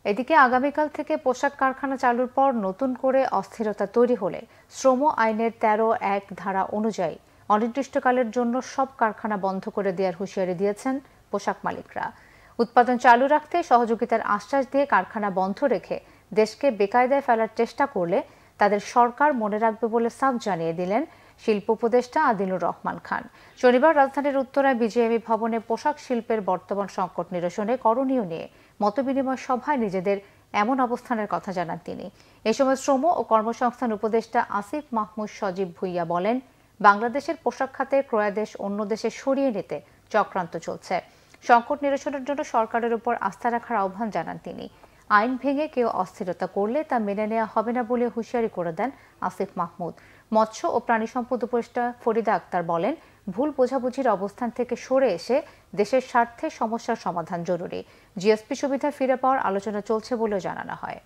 এদিকে আগামীকাল থেকে পোশাক কারখানা চালুর পর নতুন করে অস্থিরতা তৈরি হলে শ্রম আইনের ১৩(১) ধারা অনুযায়ী অনির্দিষ্টকালের জন্য সব কারখানা বন্ধ করে দেওয়ার হুঁশিয়ারি দিয়েছেন পোশাক মালিকরা। উৎপাদন চালু রাখতে সহযোগিতার আশ্বাস দিয়ে কারখানা বন্ধ রেখে দেশকে বেকায়দায় ফেলার চেষ্টা করলে তাদের সরকার মনে রাখবে বলে সাফ জানিয়ে দিলেন শিল্প উপদেষ্টা আদিলুর রহমান খান। শনিবার রাজধানীর উত্তরায় বিজেএমই ভবনে পোশাক শিল্পের বর্তমান সংকট নিরসনে করণীয় নিয়ে মতবিনিময় সভায় নিজেদের এমন অবস্থানের কথা জানান তিনি। এ সময় শ্রম ও কর্মসংস্থান উপদেষ্টা আসিফ মাহমুদ সজীব ভুইয়া বলেন, বাংলাদেশের পোশাক খাতের ক্রয়াদেশ অন্য দেশে সরিয়ে নিতে চক্রান্ত চলছে। সংকট নিরসনের জন্য সরকারের উপর আস্থা রাখার আহ্বান জানান তিনি। আইন ভেঙে কেউ অস্থিরতা করলে তা মেনে নেওয়া হবে না বলে হুঁশিয়ারি করে দেন আসিফ মাহমুদ। মৎস্য ও প্রাণী সম্পদ উপদেষ্টা ফরিদা আক্তার বলেন, ভুল বোঝাবুঝির অবস্থান থেকে সরে এসে দেশের স্বার্থে সমস্যার সমাধান জরুরি। জিএসপি সুবিধা ফিরে পাওয়ার আলোচনা চলছে বলেও জানানো হয়।